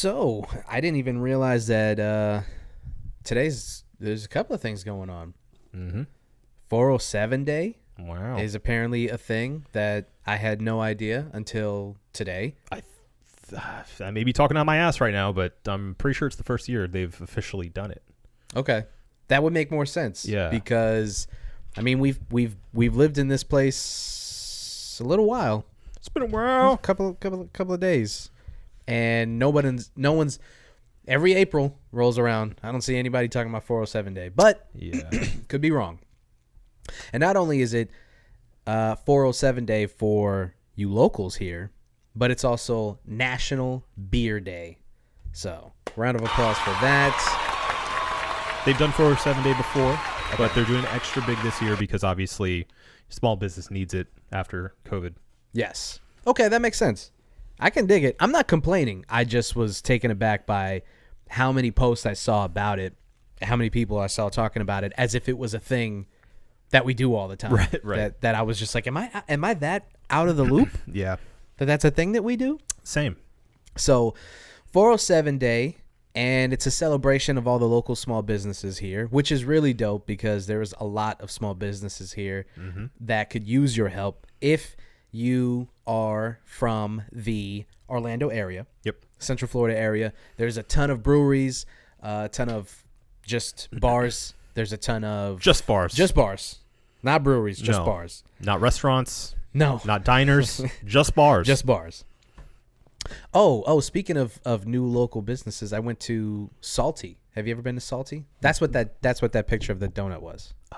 So, I didn't even realize that there's a couple of things going on. Mm-hmm. 407 Day Wow. is apparently a thing that I had no idea until today. I may be talking on my ass right now, but I'm pretty sure it's the first year they've officially done it. Okay. That would make more sense. Yeah. Because, I mean, we've lived in this place a little while. It's been a while. A couple of days. And no one's every April rolls around. I don't see anybody talking about 407 Day, but Yeah. could be wrong. And not only is it 407 Day for you locals here, but it's also National Beer Day. So, round of applause for that. They've done 407 Day before, but they're doing extra big this year because obviously small business needs it after COVID. Yes. Okay, that makes sense. I can dig it. I'm not complaining. I just was taken aback by how many posts I saw about it, how many people I saw talking about it, as if it was a thing that we do all the time. Right. That I was just like, am I that out of the loop? Yeah. That's a thing that we do? Same. So, 407 Day, and it's a celebration of all the local small businesses here, which is really dope because there's a lot of small businesses here that could use your help if you are from the Orlando area. Yep. Central Florida area. There's a ton of breweries, a ton of just bars. There's a ton of... Just bars. Just bars. Not breweries, just bars. Not restaurants. No. Not diners. Just bars. Just bars. Oh, speaking of new local businesses, I went to Salty. Have you ever been to Salty? That's what that picture of the donut was. Oh,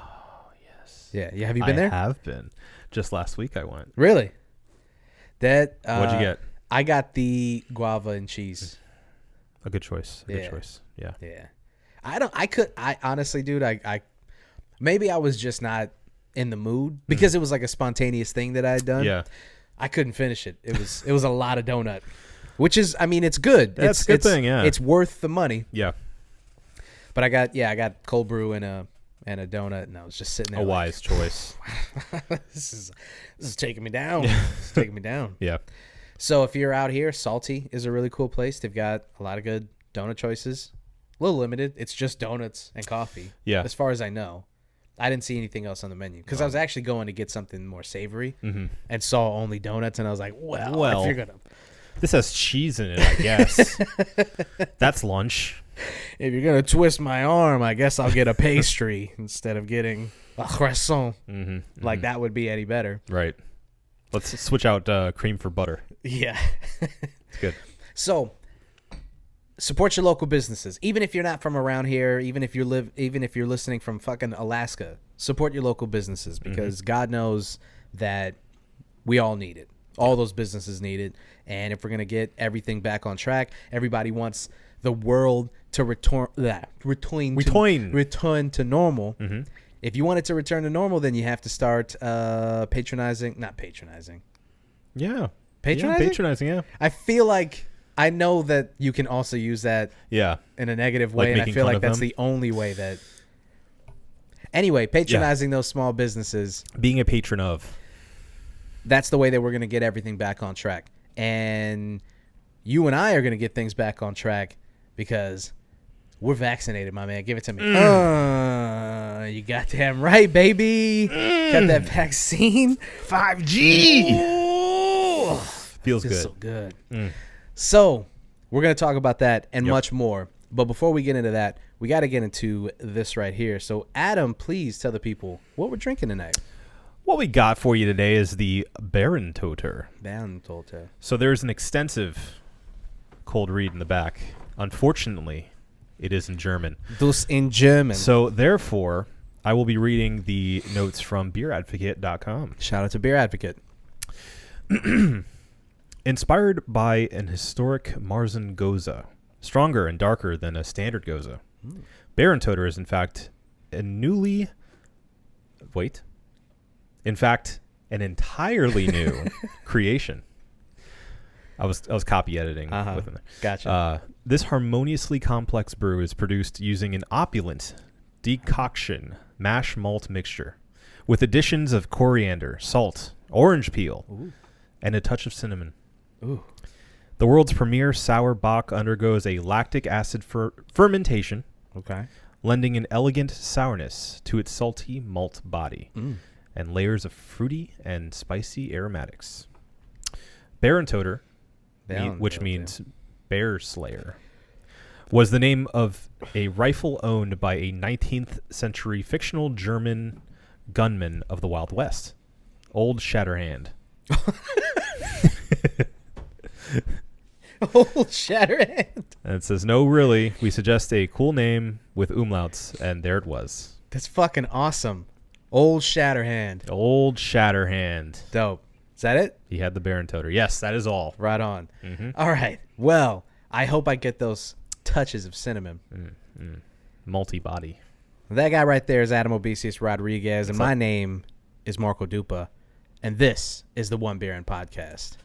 yes. Yeah. Have you been there? I have been. Just last week I went. Really? What'd you get? I got the guava and cheese. A good choice. Good choice. Yeah. Yeah. I honestly, dude, I maybe I was just not in the mood because it was like a spontaneous thing that I had done. Yeah. I couldn't finish it. It was a lot of donut, which is, I mean, it's good. That's a good thing, yeah. It's worth the money. Yeah. But I got cold brew and a donut, and I was just sitting there. A wise choice. This is taking me down. It's taking me down. Yeah. So if you're out here, Salty is a really cool place. They've got a lot of good donut choices. A little limited. It's just donuts and coffee. Yeah. As far as I know. I didn't see anything else on the menu because I was actually going to get something more savory and saw only donuts, and I was like, well, if you're gonna, this has cheese in it, I guess. That's lunch. If you're gonna twist my arm, I guess I'll get a pastry instead of getting a croissant. Like that would be any better. Right. Let's switch out cream for butter. Yeah. It's good. So, support your local businesses, even if you're not from around here. Even if you're listening from fucking Alaska, support your local businesses because God knows that we all need it. All those businesses need it, and if we're gonna get everything back on track, everybody wants the world to return to normal. If you want it to return to normal, then you have to start not patronizing. Yeah. Patronizing. Yeah. I feel like. I know that you can also use that in a negative way, Like and I making feel fun like of that's them? the only way that... Anyway, patronizing those small businesses, Being a patron of. that's the way that we're going to get everything back on track. And you and I are going to get things back on track because we're vaccinated, my man. Give it to me. You goddamn right, baby. Got that vaccine. 5G. Ooh. Feels good. So good. So, we're going to talk about that and much more. But before we get into that, we got to get into this right here. So, Adam, please tell the people what we're drinking tonight. What we got for you today is the Bärentöter. Bärentöter. So there's an extensive cold read in the back. Unfortunately, it is in German. Dus in German. So therefore, I will be reading the notes from beeradvocate.com. Shout out to Beer Advocate. Inspired by an historic Marzen Gose, stronger and darker than a standard Gose. Bärentöter is in fact an entirely new creation. I was copy editing with them. Gotcha. This harmoniously complex brew is produced using an opulent decoction mash malt mixture with additions of coriander, salt, orange peel, and a touch of cinnamon. Ooh. The world's premier sour Bock undergoes a lactic acid fermentation, Okay. lending an elegant sourness to its salty malt body and layers of fruity and spicy aromatics. Bärentöter, which means bear slayer, was the name of a rifle owned by a 19th century fictional German gunman of the Wild West, Old Shatterhand. Old Shatterhand. And it says, no, really, we suggest a cool name with umlauts, and there it was. That's fucking awesome. Old Shatterhand. Old Shatterhand. Dope. Is that it? He had the Bärentöter. Yes, that is all. Right on. Mm-hmm. All right. Well, I hope I get those touches of cinnamon. Multi-body. That guy right there is Adam Obesius Rodriguez, and my name is Marco Dupa, and this is the One Beer In Podcast.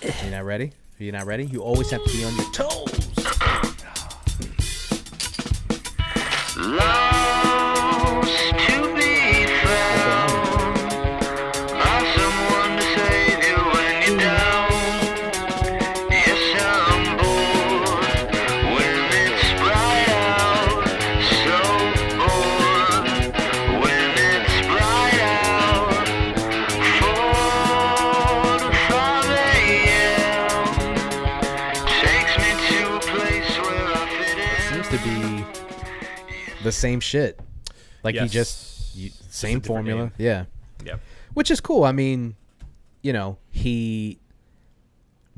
You not ready? Are you not ready? You always have to be on your toes. Lost to be found by someone to save you when you're down. Yes, I'm bored when it's bright out. So bored when it's bright out. 4 to 5 a.m. takes me to a place where I fit in. Seems to be the same shit. Like Yes. same different formula. name. Yeah. Yeah. Which is cool. I mean, you know, the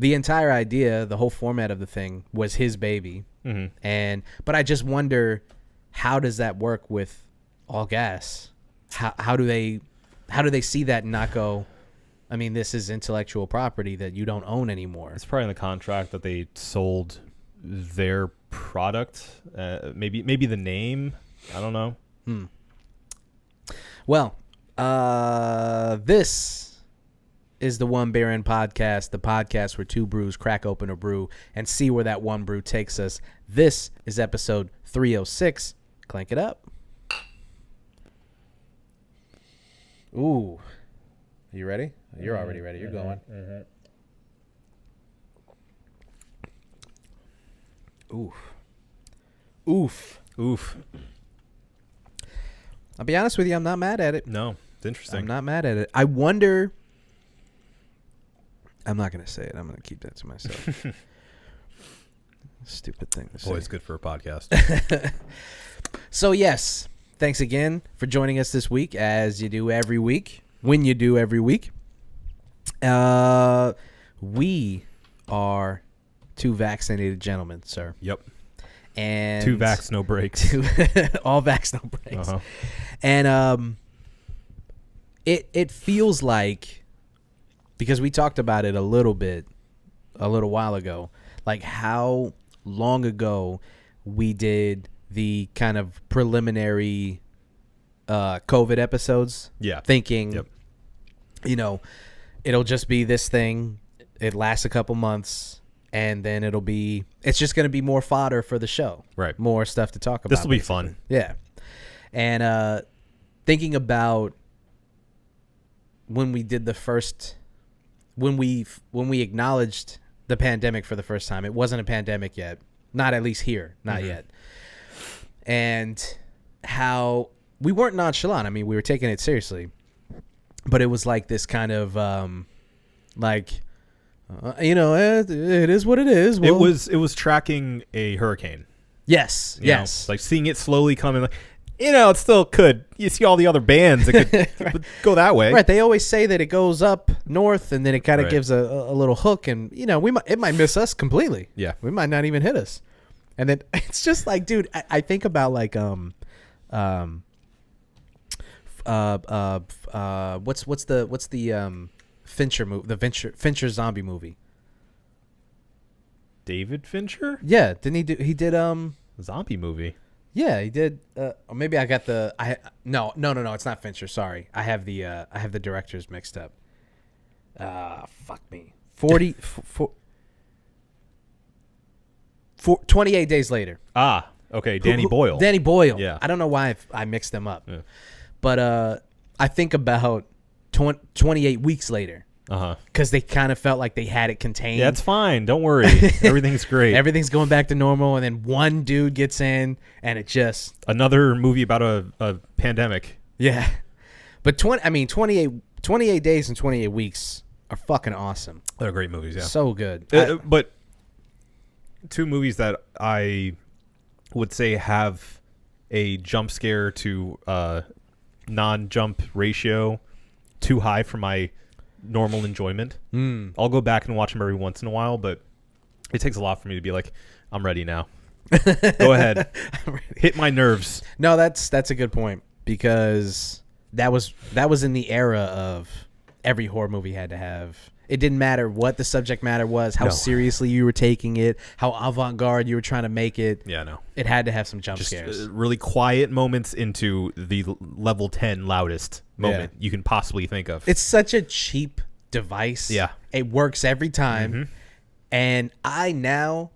entire idea, the whole format of the thing was his baby. Mm-hmm. But I just wonder, how does that work with All Gas? How do they see that and not go, I mean, this is intellectual property that you don't own anymore. It's probably in the contract that they sold their product. Maybe the name. I don't know. Well, this is the One Beer In Podcast, the podcast where two brews crack open a brew and see where that one brew takes us. This is episode 306. Clank it up. Ooh. Are you ready? You're already ready. You're going. Oof. Oof. Oof. I'll be honest with you, I'm not mad at it. No, it's interesting. I'm not mad at it. I wonder. I'm not going to say it. I'm going to keep that to myself. Stupid thing to say. Always good for a podcast. So, yes, thanks again for joining us this week, as you do every week, when you do every week. We are two vaccinated gentlemen, sir. Yep. And 2 vax, no breaks. all vax, no breaks. Uh-huh. And it feels like, because we talked about it a little while ago, like how long ago we did the kind of preliminary COVID episodes. Yeah. Thinking, you know, it'll just be this thing. It lasts a couple months. And then it's just going to be more fodder for the show. Right. More stuff to talk about. This will be fun. Yeah. And thinking about when we did when we acknowledged the pandemic for the first time, it wasn't a pandemic yet. Not at least here. Not yet. And how we weren't nonchalant. I mean, we were taking it seriously. But it was like this kind of you know, it is what it is. Well, It was tracking a hurricane. Yes. You know, like seeing it slowly coming. Like, you know, it still could. You see all the other bands that could go that way. Right. They always say that it goes up north and then it kind of Right. gives a little hook, and you know, it might miss us completely. Yeah. We might not even hit us. And then it's just like, dude, I think about like what's the Fincher movie, the Fincher zombie movie. David Fincher? Yeah, didn't he did Zombie movie. Yeah, he did. Or maybe I got no, it's not Fincher. Sorry, I have the directors mixed up. Fuck me. 28 days later. Ah, okay. Danny Boyle. Danny Boyle. Yeah. I don't know why I mixed them up. Yeah. But I think about 28 weeks later. because they kind of felt like they had it contained. Yeah, it's fine. Don't worry. Everything's great. Everything's going back to normal, and then one dude gets in, and it just another movie about a pandemic. Yeah, but 28 days and 28 weeks are fucking awesome. They're great movies. Yeah, so good. But two movies that I would say have a jump scare to non-jump ratio too high for my normal enjoyment. I'll go back and watch them every once in a while, but it takes a lot for me to be like, I'm ready now. Go ahead. Hit my nerves. No, that's a good point, because that was in the era of every horror movie had to have. It didn't matter what the subject matter was, how seriously you were taking it, how avant-garde you were trying to make it. Yeah, no. It had to have some jump scares. Really quiet moments into the level 10 loudest moment you can possibly think of. It's such a cheap device. Yeah. It works every time. And I now,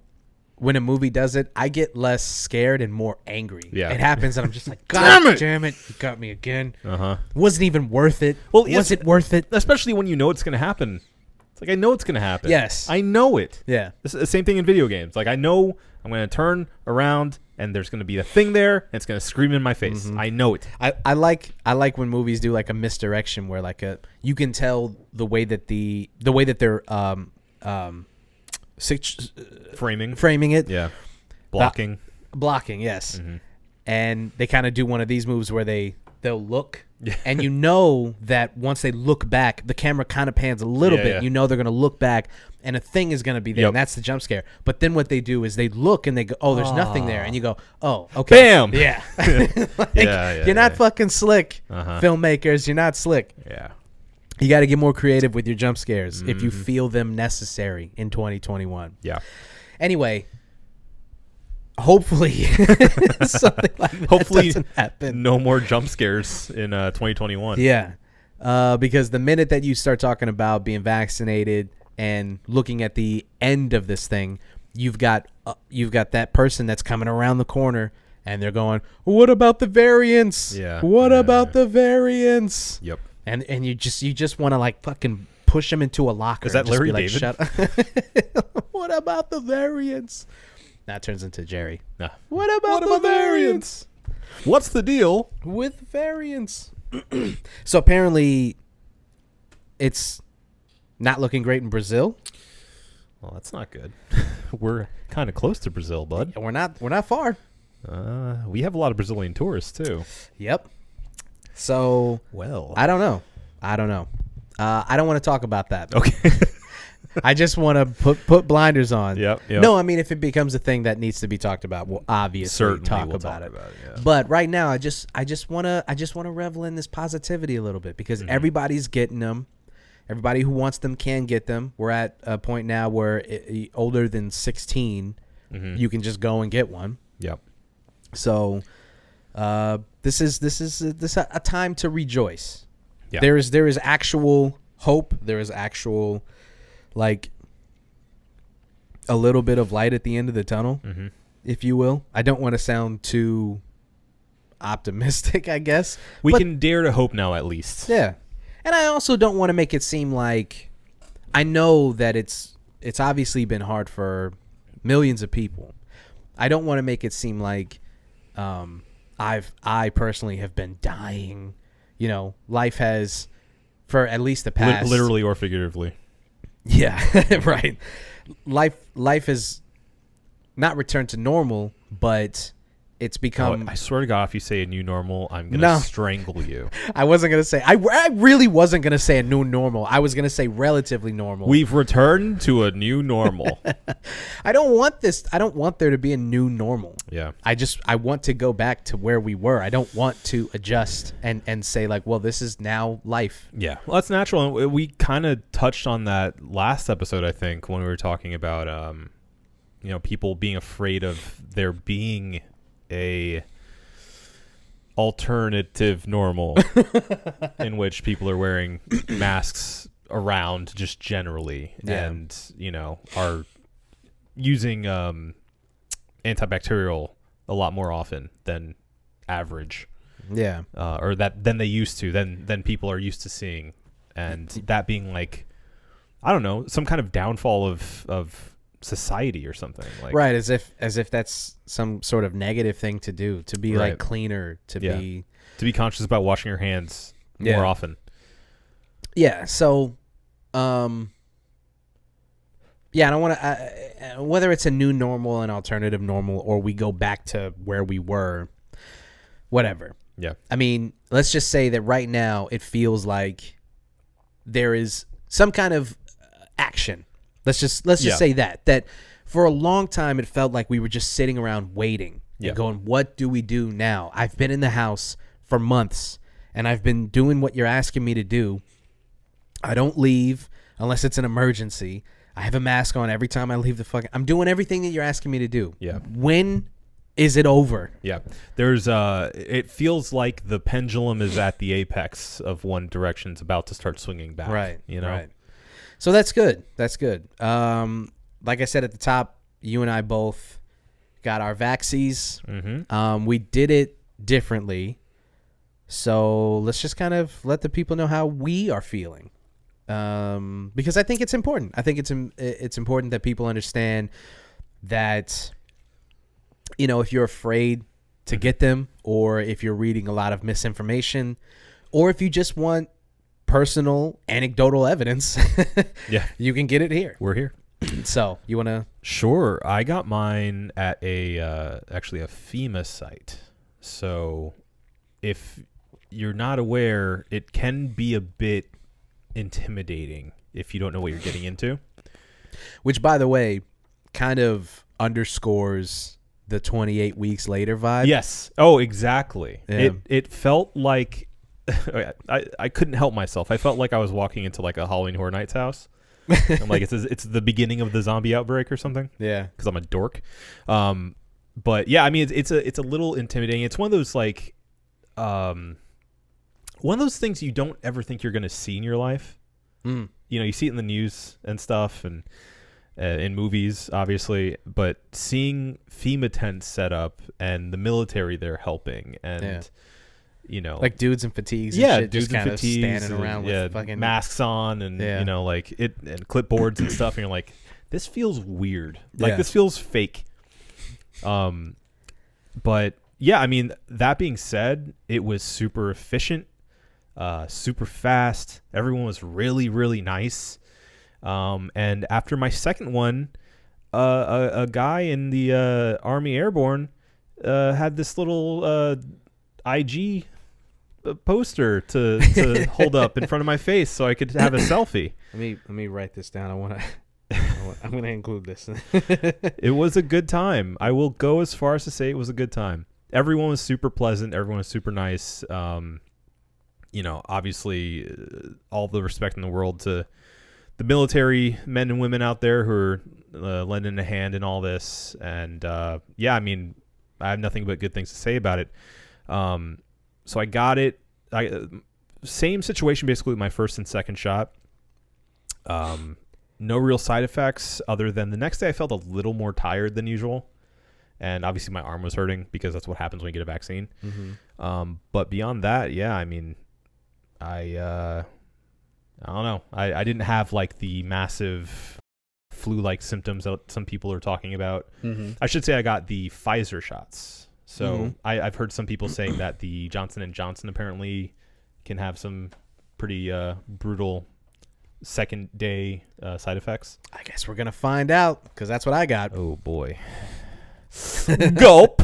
when a movie does it, I get less scared and more angry. Yeah. It happens, and I'm just like, God damn it, you got me again. Wasn't even worth it. Well, was it worth it? Especially when you know it's going to happen. It's like, I know it's going to happen. Yes. I know it. Yeah. It's the same thing in video games. Like, I know I'm going to turn around and there's going to be a thing there and it's going to scream in my face. I know it. I like when movies do like a misdirection where like you can tell the way that they're framing it. Yeah. Blocking. Yes. And they kind of do one of these moves where they'll look. And you know that once they look back, the camera kind of pans a little bit. Yeah. You know they're going to look back, and a thing is going to be there, and that's the jump scare. But then what they do is they look and they go, "Oh, there's nothing there," and you go, "Oh, okay." Bam. Yeah. Like, you're not fucking slick, filmmakers. You're not slick. Yeah. You got to get more creative with your jump scares if you feel them necessary in 2021. Yeah. Anyway. Hopefully, something like that doesn't happen. No more jump scares in 2021. Yeah, because the minute that you start talking about being vaccinated and looking at the end of this thing, you've got that person that's coming around the corner and they're going, "What about the variants? Yeah. What about the variants?" Yep. And you just want to like fucking push them into a locker. Is that and just Larry be like, David? Shut up. What about the variants? That turns into Jerry. Nah. What about the variants? What's the deal with variants? So apparently it's not looking great in Brazil. Well, that's not good. We're kind of close to Brazil, bud. We're not far. We have a lot of Brazilian tourists too. Yep. So, well, I don't know. I don't want to talk about that. Okay. I just want to put blinders on. Yep. No, I mean, if it becomes a thing that needs to be talked about, we'll obviously talk about it. Yeah. But right now, I just want to revel in this positivity a little bit, because everybody's getting them. Everybody who wants them can get them. We're at a point now where older than 16, you can just go and get one. Yep. So, this is a time to rejoice. Yeah. There is actual hope. There is actual, like, a little bit of light at the end of the tunnel, if you will. I don't want to sound too optimistic, I guess. We can dare to hope now, at least. Yeah. And I also don't want to make it seem like, I know that it's obviously been hard for millions of people. I don't want to make it seem like I personally have been dying. You know, life has, for at least the past, literally or figuratively. Yeah, right. Life has not returned to normal, but it's become. I swear to God, if you say a new normal, I'm gonna strangle you. I wasn't gonna say. I really wasn't gonna say a new normal. I was gonna say relatively normal. We've returned to a new normal. I don't want this. I don't want there to be a new normal. Yeah. I want to go back to where we were. I don't want to adjust and say like, well, this is now life. Yeah. Well, that's natural. And we kind of touched on that last episode, I think, when we were talking about, people being afraid of there being a alternative normal in which people are wearing masks around just generally and are using antibacterial a lot more often than average, or than they used to, than people are used to seeing, and that being like I don't know, some kind of downfall of society or something. Like, right, as if that's some sort of negative thing to do, to be like cleaner, to be conscious about washing your hands more often. Yeah. So, I don't want to, whether it's a new normal, an alternative normal, or we go back to where we were, whatever. Yeah. I mean, let's just say that right now it feels like there is some kind of action. Let's just say that for a long time it felt like we were just sitting around waiting and going, what do we do now? I've been in the house for months and I've been doing what you're asking me to do. I don't leave unless it's an emergency. I have a mask on every time I leave the fucking... I'm doing everything that you're asking me to do. Yeah. When is it over? Yeah. There's it feels like the pendulum is at the apex of one direction. It's about to start swinging back. Right. You know? Right. So that's good. That's good. Like I said at the top, you and I both got our vaxies. Mm-hmm. We did it differently. So let's just kind of let the people know how we are feeling. Because I think it's important. I think it's important that people understand that, you know, if you're afraid to get them, or if you're reading a lot of misinformation, or if you just want personal anecdotal evidence, you can get it here. We're here. So you want to? Sure. I got mine at actually a FEMA site. So if you're not aware, it can be a bit intimidating if you don't know what you're getting into. Which, by the way, kind of underscores the 28 weeks later vibe. Yes. Oh, exactly. Yeah. It felt like I couldn't help myself. I felt like I was walking into like a Halloween Horror Nights house. I'm like, it's the beginning of the zombie outbreak or something. Yeah. Because I'm a dork. But yeah, I mean, it's a little intimidating. It's one of those like, one of those things you don't ever think you're going to see in your life. Mm. You know, you see it in the news and stuff, and in movies, obviously. But seeing FEMA tents set up and the military there helping, and you know, like dudes in fatigues, and shit, dudes just kind in of fatigues, standing around with fucking masks on, and you know, like it and clipboards and stuff, and you're like, this feels weird. Like this feels fake. But yeah, I mean, that being said, it was super efficient. Super fast. Everyone was really, really nice. And after my second one, a guy in the Army Airborne had this little IG poster to hold up in front of my face so I could have a selfie. Let me write this down. I'm going to include this. It was a good time. I will go as far as to say it was a good time. Everyone was super pleasant. Everyone was super nice. You know, obviously, all the respect in the world to the military men and women out there who are lending a hand in all this. And yeah, I mean, I have nothing but good things to say about it. So I got it. Same situation basically with my first and second shot. No real side effects other than the next day I felt a little more tired than usual. And obviously my arm was hurting because that's what happens when you get a vaccine. Mm-hmm. But beyond that, yeah, I mean, I don't know. I didn't have like the massive flu-like symptoms that some people are talking about. Mm-hmm. I should say I got the Pfizer shots. So I've heard some people saying that the Johnson & Johnson apparently can have some pretty brutal second day side effects. I guess we're going to find out because that's what I got. Oh, boy. Gulp.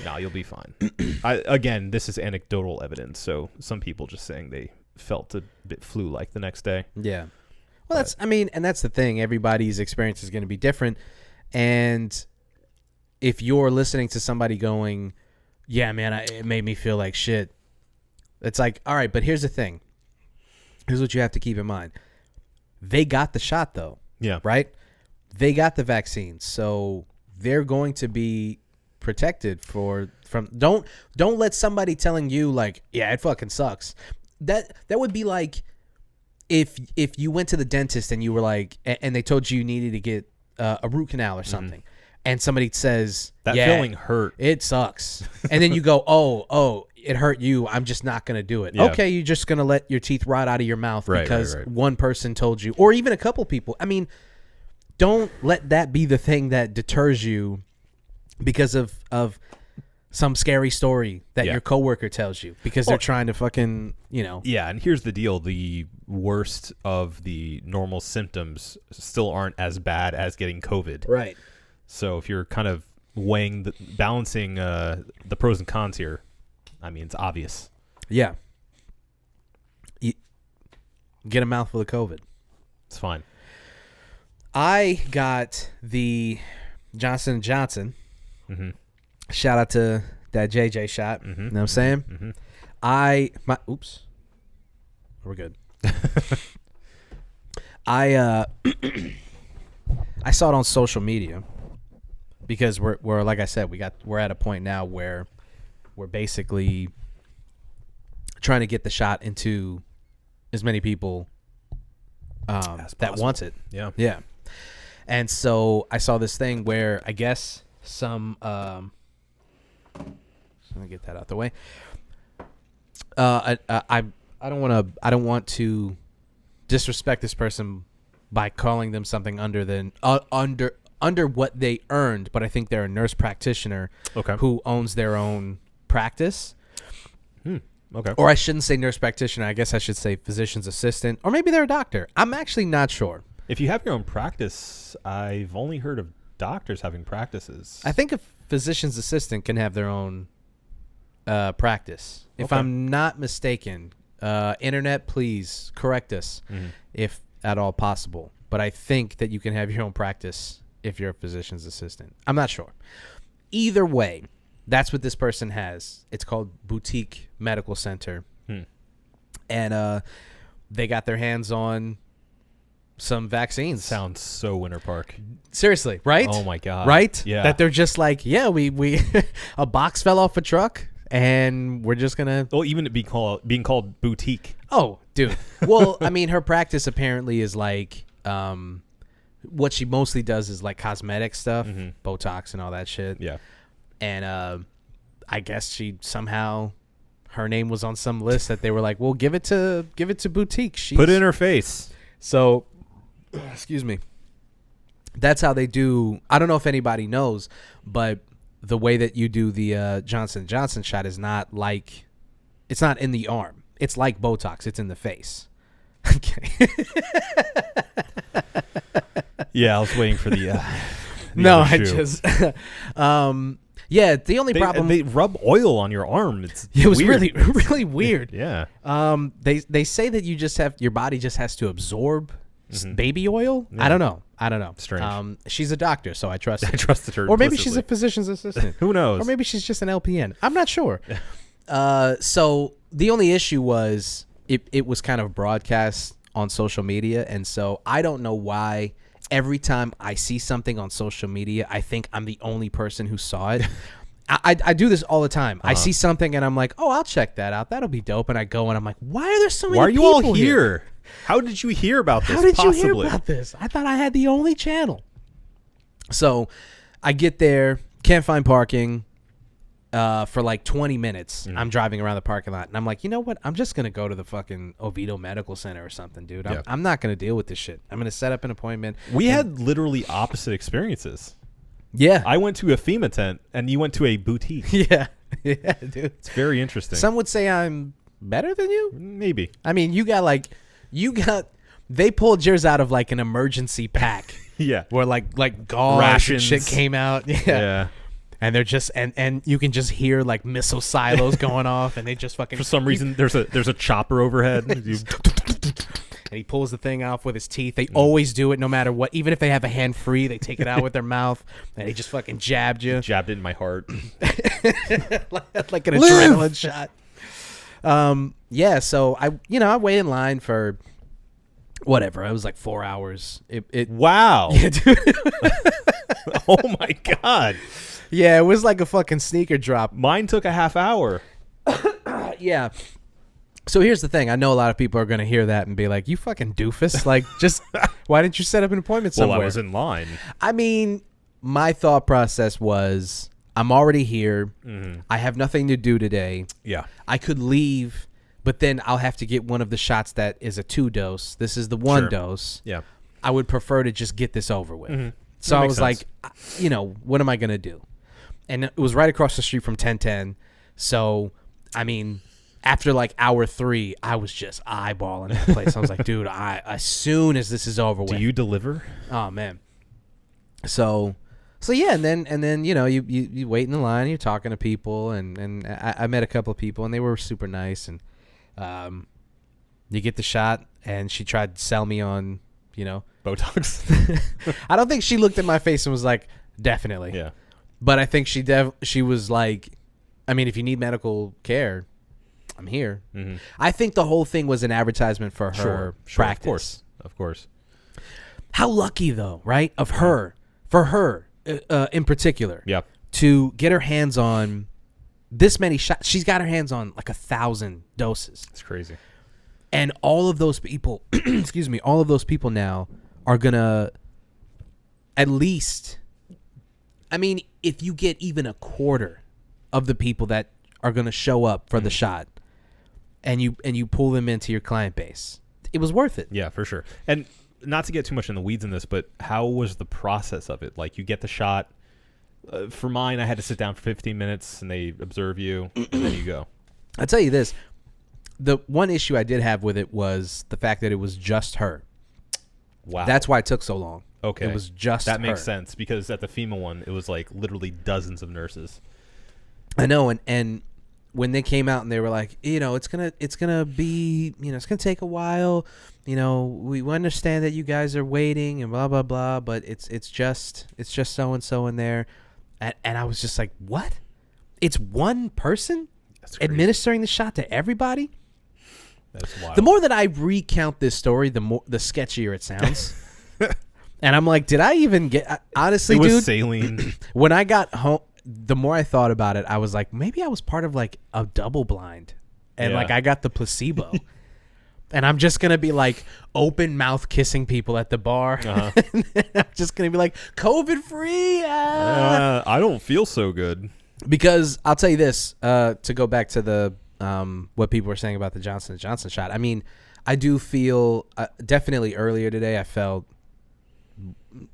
No, you'll be fine. Again, this is anecdotal evidence, so some people just saying they felt a bit flu-like the next day. Yeah. Well, that's the thing. Everybody's experience is going to be different. And if you're listening to somebody going, yeah, man, it made me feel like shit. It's like, all right, but here's the thing. Here's what you have to keep in mind. They got the shot, though. Yeah. Right? They got the vaccine. So they're going to be protected from don't let somebody telling you like, yeah, it fucking sucks. That would be like if you went to the dentist and you were like, and they told you needed to get a root canal or something, and somebody says that feeling hurt. It sucks, and then you go, oh, it hurt you. I'm just not gonna do it. Yeah. Okay, you're just gonna let your teeth rot out of your mouth because right. one person told you, or even a couple people. I mean, don't let that be the thing that deters you because of some scary story that your coworker tells you because they're trying to fucking, Yeah, and here's the deal. The worst of the normal symptoms still aren't as bad as getting COVID. Right. So if you're kind of balancing the pros and cons here, I mean, it's obvious. Yeah. Get a mouthful of COVID. It's fine. I got the Johnson & Johnson. Mm-hmm. Shout out to that JJ shot. Mm-hmm. You know what I'm saying? Mm-hmm. Oops. We're good. I saw it on social media because we're like I said, we're at a point now where we're basically trying to get the shot into as many people that wants it. Yeah. Yeah. And so I saw this thing where I guess some let me get that out the way. I don't want to disrespect this person by calling them something under what they earned, but I think they're a nurse practitioner who owns their own practice. Okay. Or I shouldn't say nurse practitioner. I guess I should say physician's assistant, or maybe they're a doctor. I'm actually not sure. If you have your own practice, I've only heard of doctors having practices. I think a physician's assistant can have their own practice. If I'm not mistaken, internet, please correct us if at all possible. But I think that you can have your own practice if you're a physician's assistant. I'm not sure. Either way, that's what this person has. It's called Boutique Medical Center. And they got their hands on some vaccines. Sounds so Winter Park. Seriously, right? Oh my God. Right? Yeah. That they're just like, we a box fell off a truck and we're just gonna even being called boutique. Oh, dude. Well, I mean, her practice apparently is like what she mostly does is like cosmetic stuff, Botox and all that shit. Yeah. And I guess she somehow her name was on some list that they were like, well, give it to Boutique. Put it in her face. So, excuse me. That's how they do. I don't know if anybody knows, but the way that you do the Johnson & Johnson shot is not like, it's not in the arm. It's like Botox. It's in the face. Okay. Yeah, I was waiting for the no, other I shoe. just yeah, the only problem they rub oil on your arm. It was weird. really weird. Yeah. They say that your body just has to absorb baby oil. Yeah. I don't know. Strange. She's a doctor, so I trust her. I trusted her. Or maybe she's a implicitly. physician's assistant. Who knows? Or maybe she's just an LPN. I'm not sure. So the only issue was it was kind of broadcast on social media, and so I don't know why every time I see something on social media, I think I'm the only person who saw it. I do this all the time. I see something and I'm like, oh, I'll check that out. That'll be dope. And I go and I'm like, why are there so many people Why are you all here? here? How did you hear about this? How did possibly? you hear about this? I thought I had the only channel. So I get there, can't find parking for like 20 minutes. I'm driving around the parking lot and I'm like, you know what? I'm just going to go to the fucking Oviedo Medical Center or something, dude. I'm not going to deal with this shit. I'm going to set up an appointment. We had literally opposite experiences. Yeah. I went to a FEMA tent and you went to a boutique. Yeah. Yeah, dude. It's very interesting. Some would say I'm better than you. Maybe. I mean, they pulled yours out of like an emergency pack. Yeah. Where like gauze rations and shit came out. Yeah. And they're just and you can just hear like missile silos going off, and they just fucking. For some reason, there's a chopper overhead. And he pulls the thing off with his teeth. They always do it, no matter what. Even if they have a hand free, they take it out with their mouth, and he just fucking jabbed you. Jabbed it in my heart. like an adrenaline shot. Yeah. So I wait in line for whatever. It was like 4 hours. Wow. Yeah, dude. Oh my God. Yeah, it was like a fucking sneaker drop. Mine took a half hour. Yeah. So here's the thing. I know a lot of people are going to hear that and be like, you fucking doofus. Like, just why didn't you set up an appointment somewhere? Well, I was in line. I mean, my thought process was, I'm already here. Mm-hmm. I have nothing to do today. Yeah. I could leave, but then I'll have to get one of the shots that is a 2-dose. This is the 1 dose. Yeah. I would prefer to just get this over with. Mm-hmm. So I was like, what am I going to do? And it was right across the street from 1010. So, I mean, after like hour 3, I was just eyeballing that place. I was like, dude, as soon as this is over with. Do you deliver? Oh, man. So yeah, and then you wait in the line, you're talking to people, and I met a couple of people, and they were super nice, and you get the shot, and she tried to sell me on, Botox. I don't think she looked at my face and was like, definitely. Yeah. But I think she was like, I mean, if you need medical care, I'm here. Mm-hmm. I think the whole thing was an advertisement for her practice. Of course. How lucky, though, right? For her in particular. Yeah. To get her hands on this many shots. She's got her hands on like 1,000 doses. It's crazy. And all of those people, all of those people now are going to at least, I mean, if you get even a quarter of the people that are going to show up for the shot and you pull them into your client base, it was worth it. Yeah, for sure. And not to get too much in the weeds in this, but how was the process of it? Like, you get the shot. For mine, I had to sit down for 15 minutes, and they observe you, and then you go. I'll tell you this. The one issue I did have with it was the fact that it was just her. Wow. That's why it took so long. Okay. It was just That her. makes sense, because at the FEMA one, it was like literally dozens of nurses. I know, and when they came out and they were like, it's gonna be, it's gonna take a while. We understand that you guys are waiting and blah blah blah, but it's just so and so in there, and I was just like, what? It's one person administering the shot to everybody. That's wild. The more that I recount this story, the sketchier it sounds. And I'm like, did I even get? Honestly, it was dude, saline. when I got home, the more I thought about it, I was like, maybe I was part of like a double blind, and like I got the placebo. And I'm just going to be like open mouth kissing people at the bar. Uh-huh. I'm just going to be like, COVID free. I don't feel so good. Because I'll tell you this, to go back to the what people were saying about the Johnson & Johnson shot. I mean, I do feel definitely earlier today I felt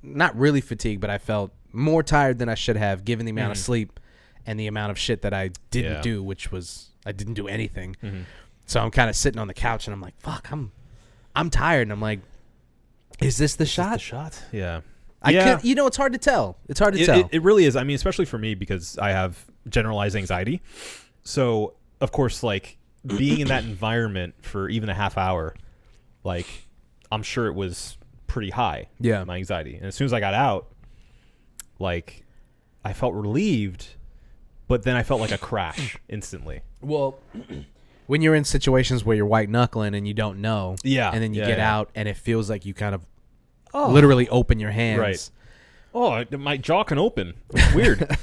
not really fatigued, but I felt more tired than I should have given the amount of sleep and the amount of shit that I didn't do, which was I didn't do anything. Mm-hmm. So I'm kind of sitting on the couch and I'm like, fuck, I'm tired. And I'm like, is this the shot? The shot? Yeah. It's hard to tell. It's hard to tell. It really is. I mean, especially for me, because I have generalized anxiety. So, of course, like being in that environment for even a half hour, like I'm sure it was pretty high. Yeah. My anxiety. And as soon as I got out, like I felt relieved, but then I felt like a crash instantly. Well, when you're in situations where you're white knuckling and you don't know, and then you get out and it feels like you kind of literally open your hands. Right. Oh, my jaw can open. It's weird.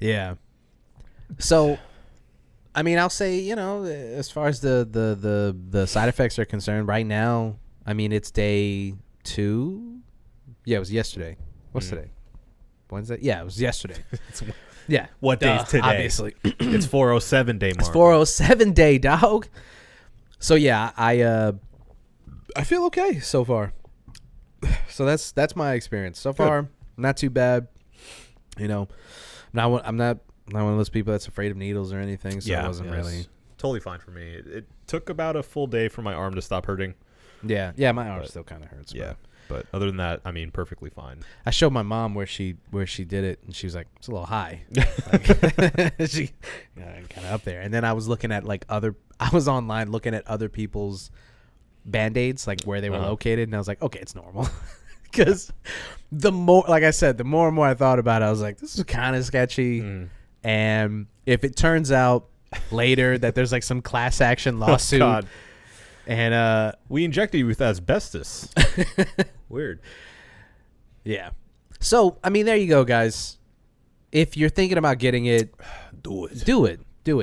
Yeah. So, I mean, I'll say, as far as the side effects are concerned, right now, I mean, it's day 2. Yeah, it was yesterday. What's today? Wednesday? Yeah, it was yesterday. Yeah. What day is today? Obviously. It's 407 day, Marc. It's 407 day, dog. So, yeah, I feel okay so far. So that's my experience. So far, not too bad. I'm not one of those people that's afraid of needles or anything, so it wasn't really. Totally fine for me. It took about a full day for my arm to stop hurting. Yeah, my arm still kind of hurts. Yeah. But other than that, I mean, perfectly fine. I showed my mom where she did it, and she was like, "It's a little high." She kind of up there. And then I was looking at I was online looking at other people's Band-Aids, like where they were located, and I was like, "Okay, it's normal." Because the more, like I said, the more and more I thought about it, I was like, "This is kind of sketchy." And if it turns out later that there's like some class action lawsuit. Oh, God. And we injected you with asbestos. Weird. Yeah. So, I mean, there you go, guys. If you're thinking about getting it, do it.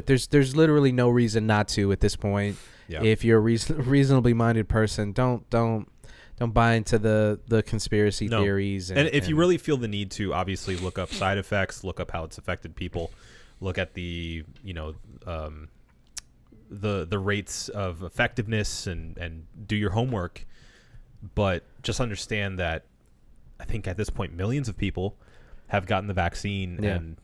There's literally no reason not to at this point. Yeah. If you're a reasonably minded person, don't Don't buy into the conspiracy theories. And if you really feel the need to, obviously look up side effects, look up how it's affected people, look at the the rates of effectiveness, and do your homework. But just understand that I think at this point millions of people have gotten the vaccine, and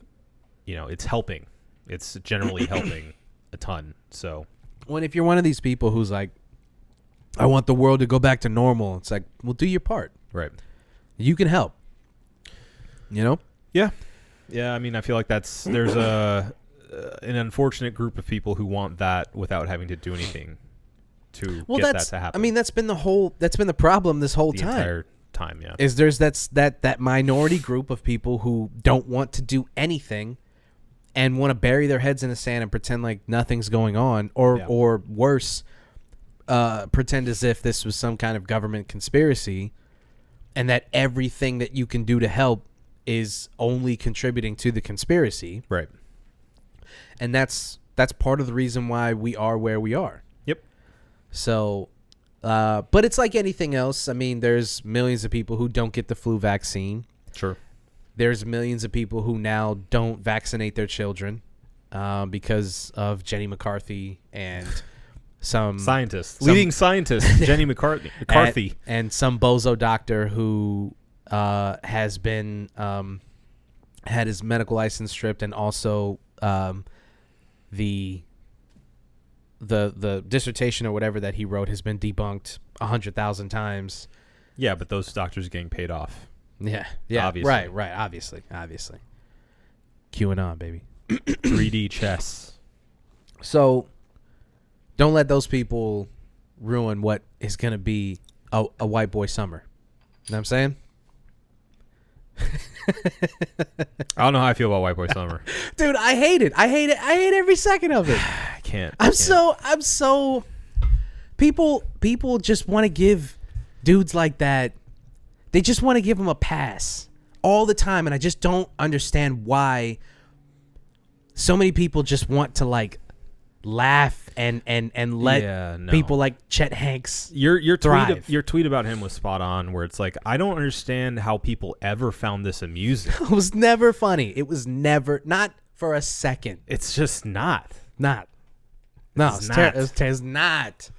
it's helping. It's generally helping a ton. So, when if you're one of these people who's like, I want the world to go back to normal, it's like, well, do your part. Right. You can help. Yeah. Yeah. I mean, I feel like there's an unfortunate group of people who want that without having to do anything to get that to happen. I mean, that's been the problem this whole time. Entire time, yeah. Is there's that minority group of people who don't want to do anything and want to bury their heads in the sand and pretend like nothing's going on, or worse, pretend as if this was some kind of government conspiracy, and that everything that you can do to help is only contributing to the conspiracy. Right. And that's part of the reason why we are where we are. Yep. So, but it's like anything else. I mean, there's millions of people who don't get the flu vaccine. Sure. There's millions of people who now don't vaccinate their children because of Jenny McCarthy and some leading scientist, Jenny McCarthy. And some bozo doctor who has been had his medical license stripped, and also the dissertation or whatever that he wrote has been debunked 100,000 times. Yeah, but those doctors are getting paid off. Yeah, obviously. right, obviously. QAnon, baby. 3D chess. So, don't let those people ruin what is going to be a white boy summer. You know what I'm saying? I don't know how I feel about White Boy Summer. Dude, I hate it. I hate every second of it. I can't. I'm so people just want to give dudes like that, they just want to give them a pass all the time, and I just don't understand why so many people just want to like laugh and let people like Chet Hanks your thrive. Your tweet about him was spot on, where it's like, I don't understand how people ever found this amusing. It was never funny. It was never, not for a second. It's just not. No, it's not.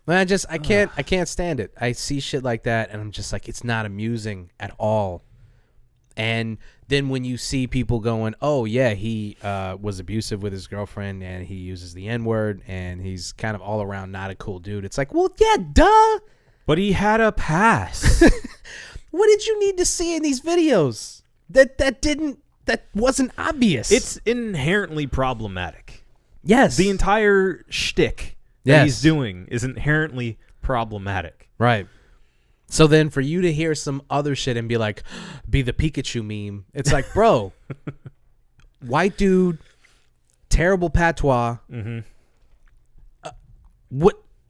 Man, I can't stand it. I see shit like that, and I'm just like, it's not amusing at all. And then when you see people going, oh, yeah, he was abusive with his girlfriend, and he uses the N-word, and he's kind of all around not a cool dude. It's like, well, yeah, duh. But he had a pass. What did you need to see in these videos that wasn't obvious? It's inherently problematic. Yes. The entire shtick that he's doing is inherently problematic. Right. So then for you to hear some other shit and be like, be the Pikachu meme, it's like, bro, white dude, terrible patois. Mm-hmm.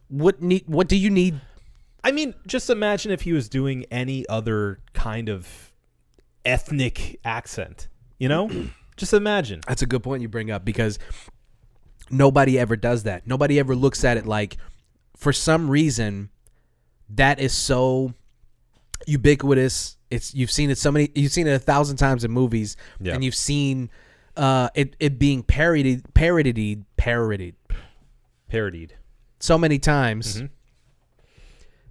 What do you need? I mean, just imagine if he was doing any other kind of ethnic accent, you know? Just imagine. That's a good point you bring up, because nobody ever does that. Nobody ever looks at it like, for some reason, that is so ubiquitous. You've seen it 1,000 times in movies, and you've seen it being parodied so many times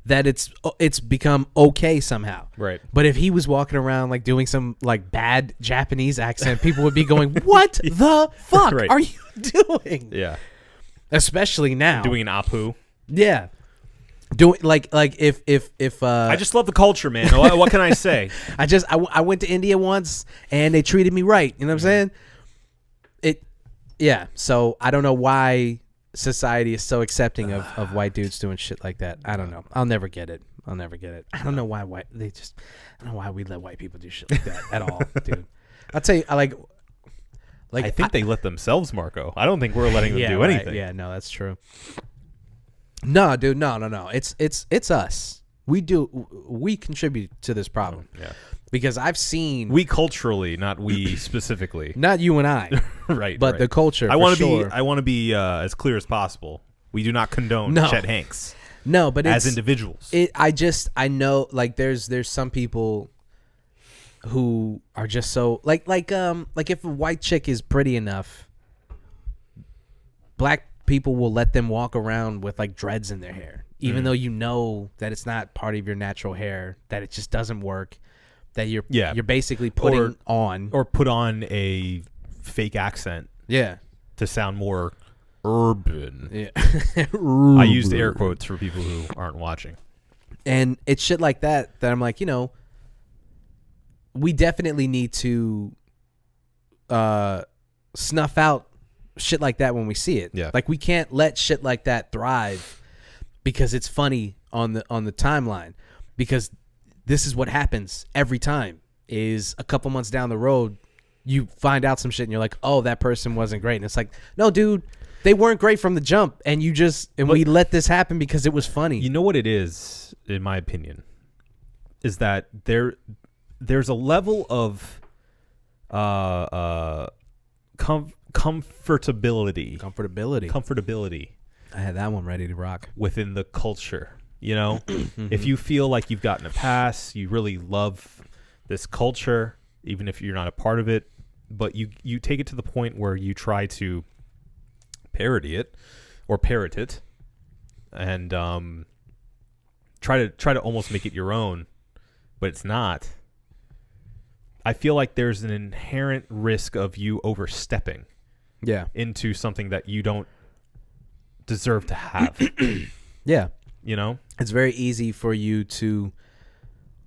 that it's become okay somehow. Right. But if he was walking around like doing some like bad Japanese accent, people would be going, "What the fuck are you doing?" Yeah. Especially now. Doing an Apu. Yeah. Doing like if I just love the culture, man. What can I say? I went to India once and they treated me right. You know what I'm saying? So I don't know why society is so accepting of white dudes doing shit like that. I don't know. I'll never get it. I don't know why I don't know why we let white people do shit like that at all, dude. I'll tell you, I think they let themselves, Marco. I don't think we're letting them do anything. Yeah, no, that's true. No, dude, no. It's us. We contribute to this problem. Yeah. Because I've seen we culturally, not we specifically. Not you and I. Right. But the culture. I want to be as clear as possible. We do not condone Chet Hanks. No, but as individuals. I know, like, there's some people who are just so like if a white chick is pretty enough, black people will let them walk around with like dreads in their hair, even though you know that it's not part of your natural hair, that it just doesn't work, that you're basically putting on or put on a fake accent to sound more urban. I used air quotes for people who aren't watching. And it's shit like that I'm like, you know, we definitely need to snuff out shit like that when we see it. Yeah. Like, we can't let shit like that thrive because it's funny on the timeline, because this is what happens every time. Is a couple months down the road, you find out some shit and you're like, oh, that person wasn't great. And it's like, no, dude, they weren't great from the jump, and we let this happen because it was funny. You know what it is, in my opinion, is that there's a level of comfortability. I had that one ready to rock within the culture. You know, if you feel like you've gotten a pass, you really love this culture, even if you're not a part of it, but you take it to the point where you try to parody it or parrot it, and try to almost make it your own, but it's not. I feel like there's an inherent risk of you overstepping into something that you don't deserve to have. Yeah. You know? It's very easy for you to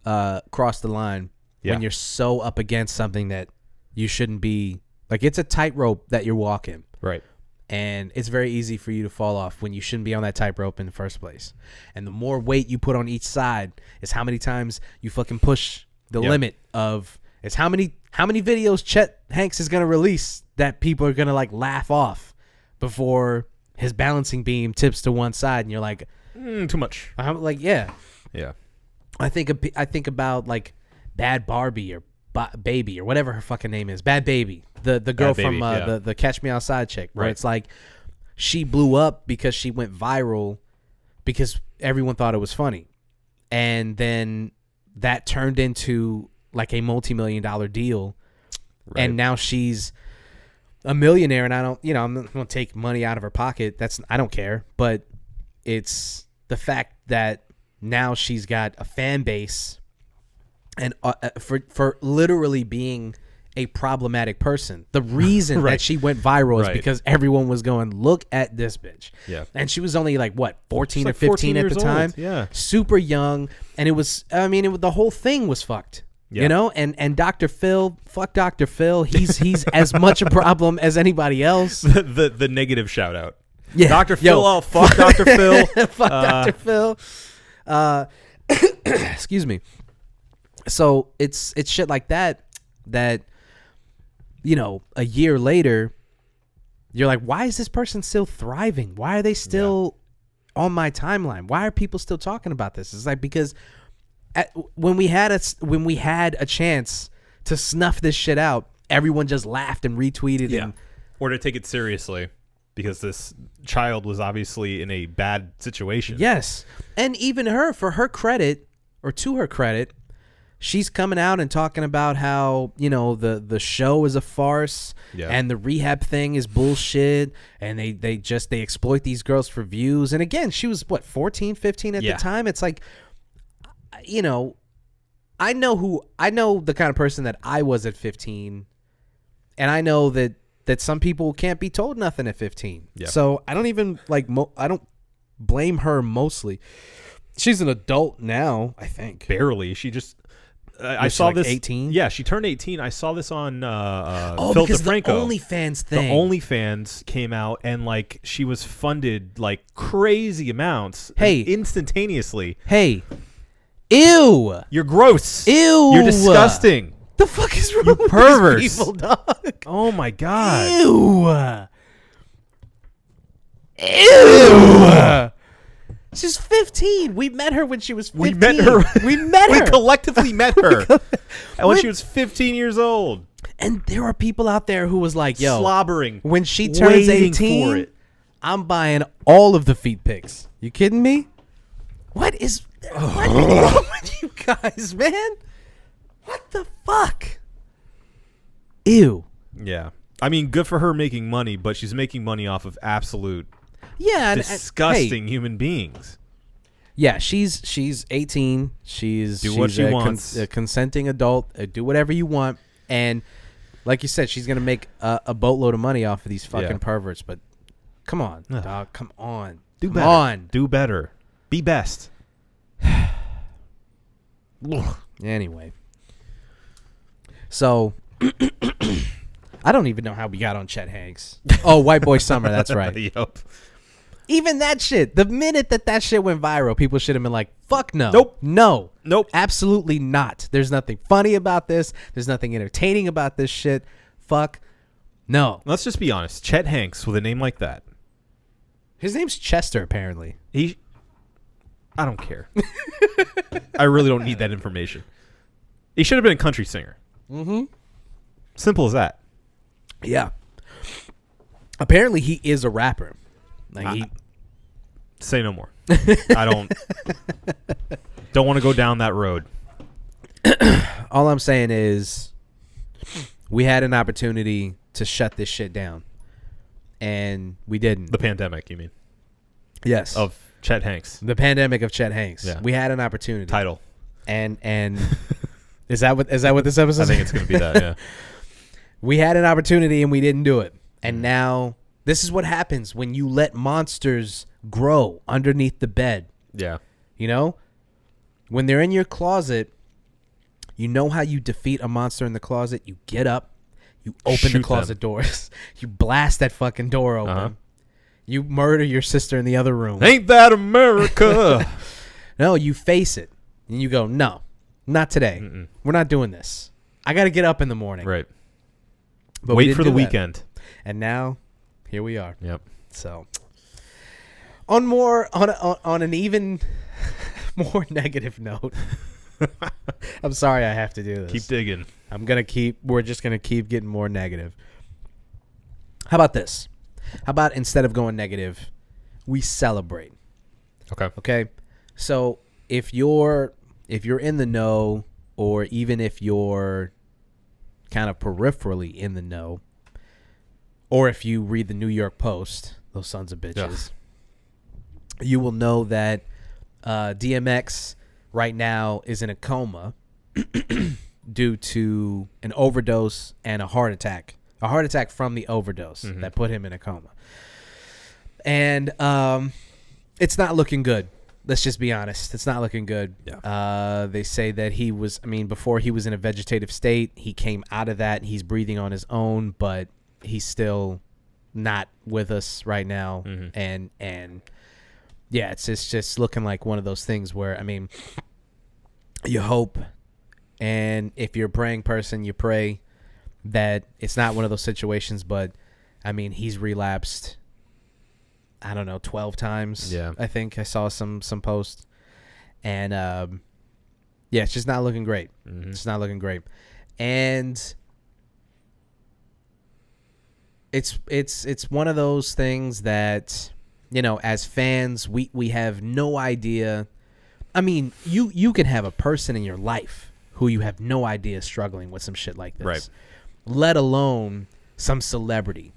cross the line when you're so up against something that you shouldn't be. Like, it's a tightrope that you're walking. Right. And it's very easy for you to fall off when you shouldn't be on that tightrope in the first place. And the more weight you put on each side is how many times you fucking push the limit of... It's how many videos Chet Hanks is going to release that people are going to like laugh off before his balancing beam tips to one side, and you're like, too much. I'm like, yeah. I think about like Bhad Barbie or Baby or whatever her fucking name is, Bhad Bhabie, the girl from the Catch Me Outside chick, where it's like she blew up because she went viral because everyone thought it was funny, and then that turned into like a multi-million-dollar deal, and now she's a millionaire, and I'm not going to take money out of her pocket. I don't care, but it's the fact that now she's got a fan base, and for literally being a problematic person. The reason that she went viral is because everyone was going, look at this bitch. Yeah. And she was only like, what, 14 or 15 at the time? Yeah. Super young, and it was, the whole thing was fucked. Yeah. You know, and Dr. Phil, fuck Dr. Phil. He's as much a problem as anybody else. The negative shout out. Yeah. Dr. Phil, oh, fuck Dr. Phil. Fuck Dr. Phil. Excuse me. So it's shit like that, you know, a year later, you're like, why is this person still thriving? Why are they still on my timeline? Why are people still talking about this? It's like, because when we had a chance to snuff this shit out, everyone just laughed and retweeted. Yeah. Or to take it seriously, because this child was obviously in a bad situation. Yes. And even her, to her credit, she's coming out and talking about how, you know, the show is a farce and the rehab thing is bullshit, and they exploit these girls for views. And again, she was 14, 15 at the time. It's like, you know, I know the kind of person that I was at 15, and I know that some people can't be told nothing at 15. Yeah. So I don't even I don't blame her mostly. She's an adult now, I think. Barely. She just I saw this 18. Yeah, she turned 18. I saw this on Phil DeFranco. The OnlyFans thing. The OnlyFans came out, and like she was funded like crazy amounts. Hey, instantaneously. Hey. Ew! You're gross. Ew! You're disgusting. The fuck is wrong with perverts. these people, dog? Oh my god. Ew! She's 15. We met her when she was 15. We met her. We collectively met her when she was 15 years old. And there are people out there who was like, yo, slobbering. When she turns 18, I'm buying all of the feet pics. You kidding me? What is wrong with you guys, man? What the fuck? Ew. Yeah. I mean, good for her making money, but she's making money off of absolute disgusting human beings. Yeah, she's 18. She's what she wants. A consenting adult. Do whatever you want. And like you said, she's gonna make a boatload of money off of these fucking perverts. But come on, dog. Come on. Do better. Do better. Be best. Anyway, so I don't even know how we got on Chet Hanks. Oh, White Boy Summer. That's right. Yup. Even that shit, the minute that shit went viral, people should have been like, fuck no. Nope. No. Nope. Absolutely not. There's nothing funny about this. There's nothing entertaining about this shit. Fuck no. Let's just be honest. Chet Hanks with a name like that. His name's Chester, apparently. I don't care. I really don't need that information. He should have been a country singer. Mm-hmm. Simple as that. Yeah. Apparently, he is a rapper. Like say no more. I don't want to go down that road. All I'm saying is we had an opportunity to shut this shit down, and we didn't. The pandemic, you mean? Yes. Of Chet Hanks. The pandemic of Chet Hanks. Yeah. We had an opportunity. Title. And is that what this episode is? I think it's going to be that, yeah. We had an opportunity and we didn't do it. And now this is what happens when you let monsters grow underneath the bed. Yeah. You know? When they're in your closet, you know how you defeat a monster in the closet? You get up, you open the closet doors, you blast that fucking door open. You murder your sister in the other room. Ain't that America? No, you face it. And you go, no, not today. Mm-mm. We're not doing this. I got to get up in the morning. Right. But wait for the weekend. And now, here we are. Yep. So, on an even more negative note, I'm sorry I have to do this. Keep digging. We're just going to keep getting more negative. How about this? How about instead of going negative, we celebrate? Okay. So if you're in the know, or even if you're kind of peripherally in the know, or if you read the New York Post, those sons of bitches, you will know that DMX right now is in a coma due to an overdose and a heart attack. A heart attack from the overdose that put him in a coma. And it's not looking good. Let's just be honest. It's not looking good. Yeah. They say that before he was in a vegetative state, he came out of that. He's breathing on his own, but he's still not with us right now. Mm-hmm. And yeah, it's just looking like one of those things where, you hope, and if you're a praying person, you pray that it's not one of those situations, but he's relapsed, I don't know, 12 times. Yeah. I think I saw some post. And it's just not looking great. Mm-hmm. It's not looking great. And it's one of those things that, as fans, we have no idea. You can have a person in your life who you have no idea is struggling with some shit like this. Right. Let alone some celebrity.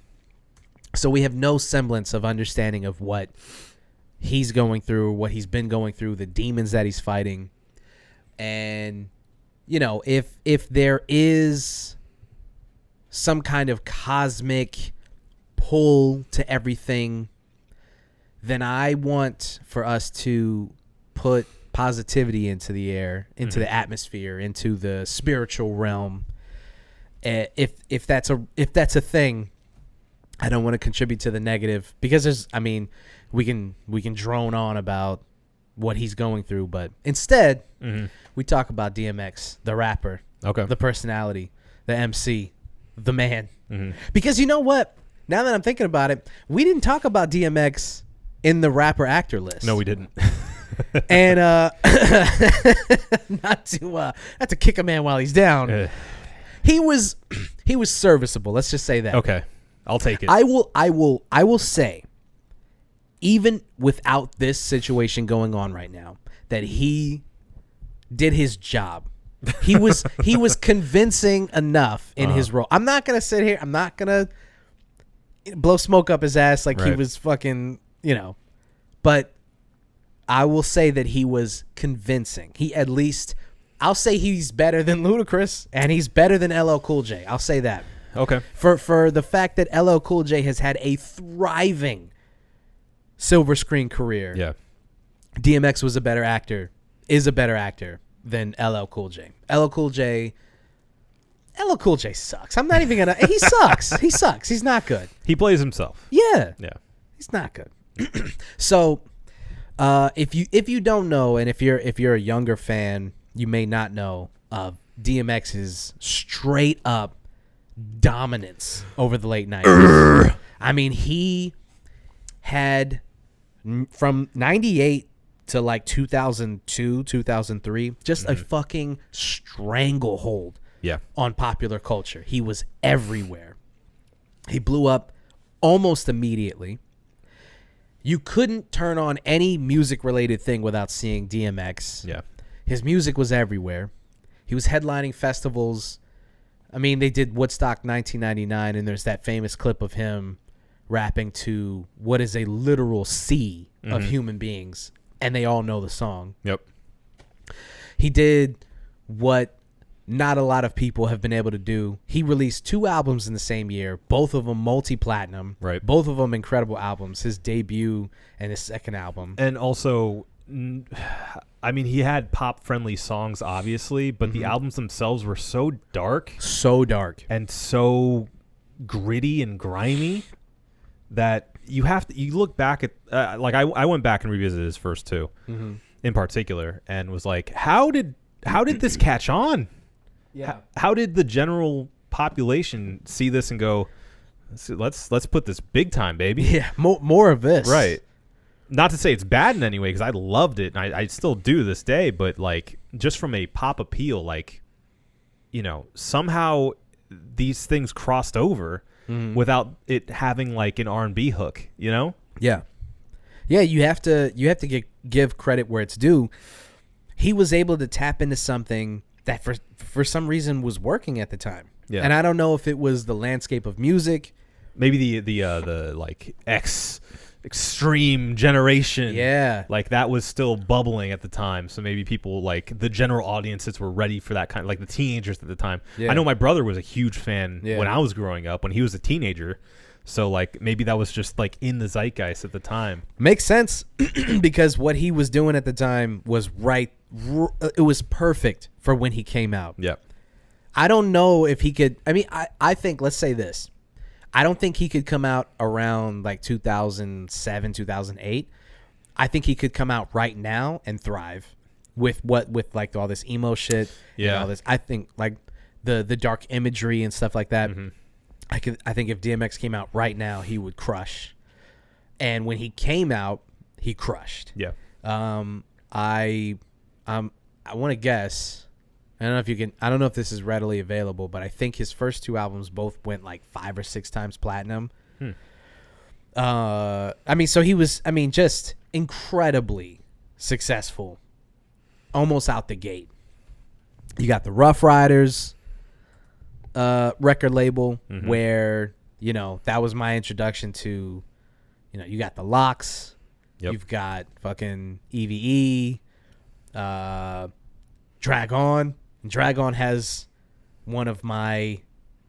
So we have no semblance of understanding of what he's going through, what he's been going through, the demons that he's fighting. And, if there is some kind of cosmic pull to everything, then I want for us to put positivity into the air, into the atmosphere, into the spiritual realm. If that's a thing, I don't want to contribute to the negative, because we can drone on about what he's going through, but instead we talk about DMX, the rapper, the personality, the MC, the man. Because you know what? Now that I'm thinking about it, we didn't talk about DMX in the rapper actor list. No, we didn't. And not to kick a man while he's down. He was serviceable. Let's just say that. Okay, I'll take it. I will say even without this situation going on right now, that he did his job. He was convincing enough in his role. I'm not gonna sit here. I'm not gonna blow smoke up his ass like he was fucking, But I will say that he was convincing. He at least, I'll say he's better than Ludacris and he's better than LL Cool J. I'll say that. Okay. For the fact that LL Cool J has had thriving silver screen career. Yeah. DMX is a better actor than LL Cool J. LL Cool J sucks. I'm not even gonna. He sucks. He sucks. He's not good. He plays himself. Yeah. Yeah. He's not good. So, if you don't know, and if you're a younger fan, you may not know of DMX's straight up dominance over the late 90s. I mean, he had from 98 to like 2002, 2003, just a fucking stranglehold on popular culture. He was everywhere. He blew up almost immediately. You couldn't turn on any music-related thing without seeing DMX. Yeah. His music was everywhere. He was headlining festivals. I mean, they did Woodstock 1999, and there's that famous clip of him rapping to what is a literal sea of human beings, and they all know the song. Yep. He did what not a lot of people have been able to do. He released 2 albums in the same year, both of them multi-platinum. Right. Both of them incredible albums, his debut and his second album. And also, I mean, he had pop-friendly songs, obviously, but the albums themselves were so dark. So dark. And so gritty and grimy that you look back at, I went back and revisited his first 2 in particular and was like, how did this catch on? Yeah. How did the general population see this and go, let's put this big time, baby? Yeah, more of this. Right. Not to say it's bad in any way, because I loved it, and I still do to this day, but like just from a pop appeal, like, somehow these things crossed over without it having like an R&B hook, Yeah. Yeah, you have to give credit where it's due. He was able to tap into something that for some reason was working at the time. Yeah. And I don't know if it was the landscape of music. Maybe the like extreme generation. Yeah. Like that was still bubbling at the time. So maybe people like the general audiences were ready for that kind of, like the teenagers at the time. Yeah. I know my brother was a huge fan when I was growing up, when he was a teenager. So like maybe that was just like in the zeitgeist at the time. Makes sense because what he was doing at the time was right. It was perfect for when he came out. Yeah. I don't know if he could. I mean, I think, let's say this. I don't think he could come out around like 2007, 2008. I think he could come out right now and thrive with like all this emo shit. Yeah. And all this. I think like the dark imagery and stuff like that. I think if DMX came out right now, he would crush. And when he came out, he crushed. Yeah. I want to guess. I don't know if you can. I don't know if this is readily available, but I think his first 2 albums both went like 5 or 6 times platinum. I mean, so he was. I mean, just incredibly successful, almost out the gate. You got the Rough Riders record label, where that was my introduction to. You got the Locks. Yep. You've got fucking EVE. Drag On. Drag On has one of my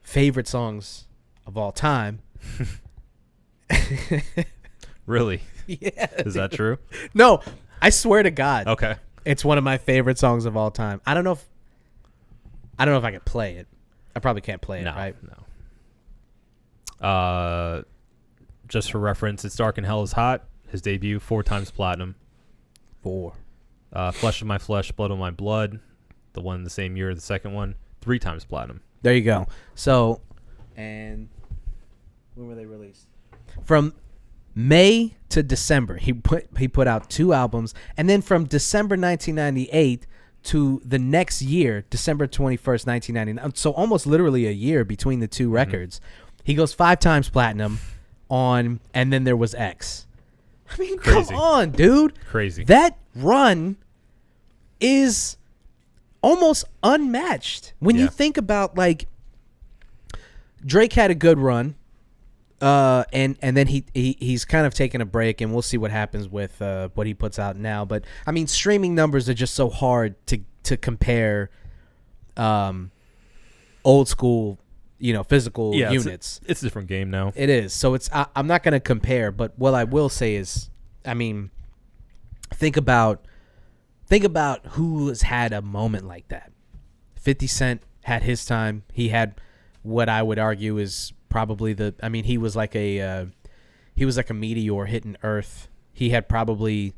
favorite songs of all time. Really? Yeah. Is that true? No, I swear to God. Okay. It's one of my favorite songs of all time. I don't know if I could play it. I probably can't play it, right? No. Just for reference, It's Dark and Hell is Hot. His debut, 4 times platinum. 4. Flesh of My Flesh, Blood of My Blood. The one in the same year, the second one, 3 times platinum. There you go. So, and when were they released? From May to December, he put out 2 albums, and then from December 1998 to the next year, December 21st, 1999. So almost literally a year between the 2 records. He goes 5 times platinum on, and then there was X. I mean, Crazy. come on, dude. Crazy. That run is almost unmatched. When you think about, like, Drake had a good run, and then he's kind of taking a break, and we'll see what happens with what he puts out now. But I mean, streaming numbers are just so hard to compare old school, physical units. It's a different game now. It is. So I'm not going to compare, but what I will say is, I mean, think about who has had a moment like that. 50 Cent had his time. He had what I would argue is probably he was like a meteor hitting Earth. He had probably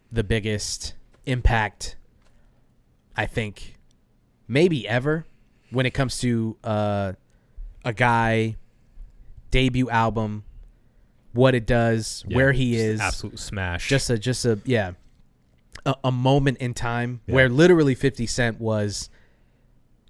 the biggest impact, I think, maybe ever, when it comes to a guy debut album, what it does, where he is, absolute smash. Just a moment in time where literally 50 Cent was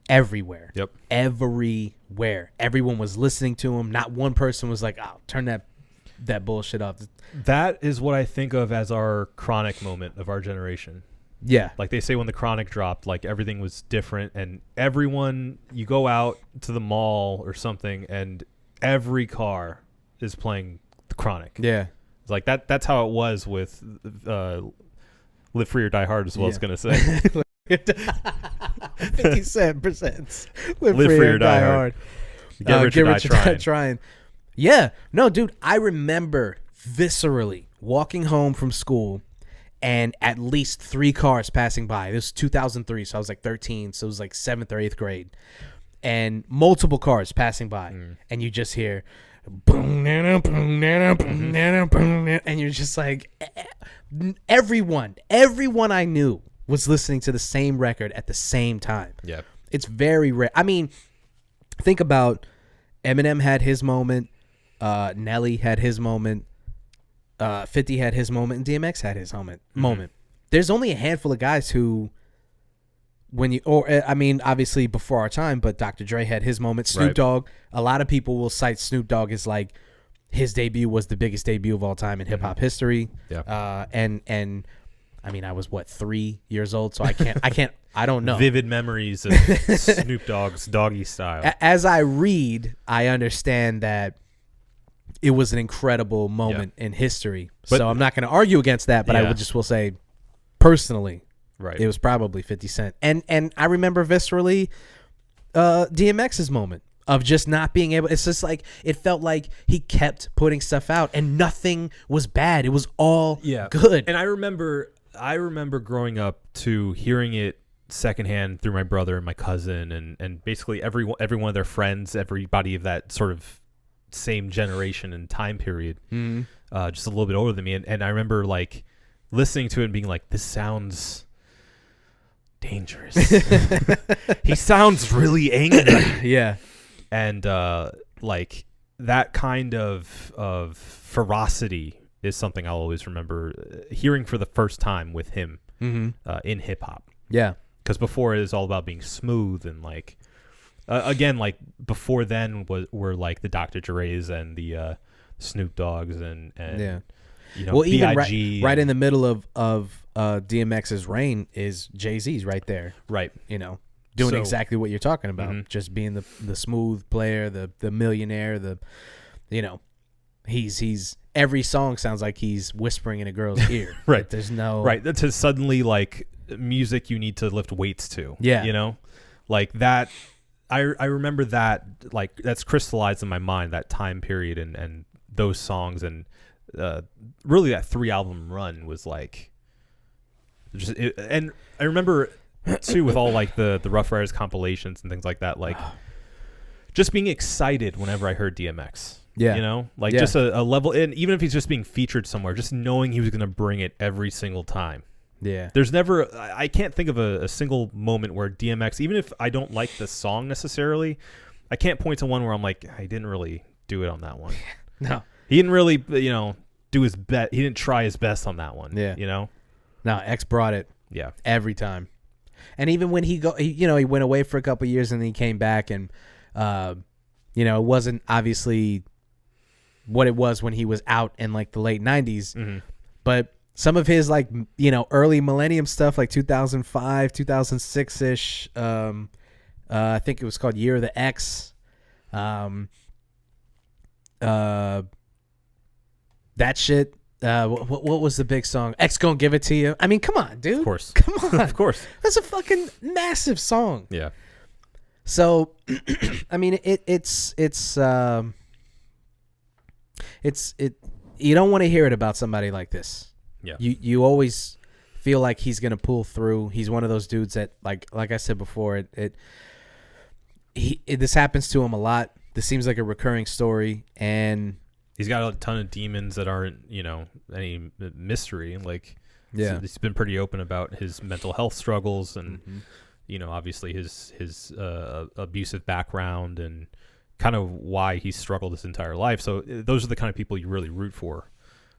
everywhere. Yep. Everywhere. Everyone was listening to him. Not one person was like, "Oh, turn that bullshit off." That is what I think of as our Chronic moment of our generation. Yeah. Like they say when the Chronic dropped, like everything was different, and everyone, you go out to the mall or something and every car is playing the Chronic. Yeah. It's like that's how it was with Live Free or Die Hard is what I was going to say. 50 Cent presents Live Free Free or or Die Die Hard. Hard. Get rich or die trying. Yeah. No, dude, I remember viscerally walking home from school and at least 3 cars passing by. This was 2003, so I was like 13, so it was like 7th or 8th grade. And multiple cars passing by, and you just hear boom, nana, boom, nana, boom, nana, boom, and you're just like, everyone I knew was listening to the same record at the same time. Yeah. It's very rare. I mean, think about Eminem had his moment, Nelly had his moment, 50 had his moment, and DMX had his moment. There's only a handful of guys who, obviously before our time, but Dr. Dre had his moment. Snoop Dogg, a lot of people will cite Snoop Dogg as like his debut was the biggest debut of all time in hip hop history. Yeah. And I mean, I was 3 years old, so I don't know. Vivid memories of Snoop Dogg's Doggy Style. As I read, I understand that it was an incredible moment in history. But, so I'm not going to argue against that, but I will say personally, it was probably 50 Cent. And I remember viscerally DMX's moment of just not being able. It's just like, it felt like he kept putting stuff out and nothing was bad. It was all good. And I remember growing up to hearing it secondhand through my brother and my cousin and basically every one of their friends, everybody of that sort of same generation and time period, just a little bit older than me. And I remember like listening to it and being like, this sounds dangerous. He sounds really angry. Yeah. And like that kind of ferocity is something I'll always remember hearing for the first time with him in hip hop. Yeah. Because before it was all about being smooth and like, again, like before then were like the Dr. Dre's and the Snoop Dogg's and well, even B.I.G. right in the middle of DMX's reign is Jay-Z's right there. Right. Doing exactly what you're talking about. Just being the smooth player, the millionaire, he's every song sounds like he's whispering in a girl's ear. Right. Like there's no to suddenly like music you need to lift weights to. Yeah. Like that. I remember that, like that's crystallized in my mind, that time period and those songs, and really that 3-album run was like and I remember too with all like the Rough Riders compilations and things like that, like just being excited whenever I heard DMX. Just a level, and even if he's just being featured somewhere, just knowing he was going to bring it every single time. Yeah. There's never, I can't think of a single moment where DMX, even if I don't like the song necessarily, I can't point to one where I'm like, I didn't really do it on that one. No. He didn't really, do his best. He didn't try his best on that one. Yeah. No, X brought it. Yeah. Every time. And even when he went away for a couple of years and then he came back and, it wasn't obviously what it was when he was out in like the late 90s. But some of his like, you know, early millennium stuff, like 2005, 2006 ish. I think it was called Year of the X. That shit. What was the big song? X Gon' Give It To You. I mean, come on, dude. Of course. Come on. Of course. That's a fucking massive song. Yeah. So, I mean, it's you don't want to hear it about somebody like this. Yeah. You always feel like he's gonna pull through. He's one of those dudes that, like I said before, this happens to him a lot. This seems like a recurring story, and he's got a ton of demons that aren't, you know, any mystery. Like, yeah, he's been pretty open about his mental health struggles and, you know, obviously his abusive background and kind of why he struggled his entire life. So those are the kind of people you really root for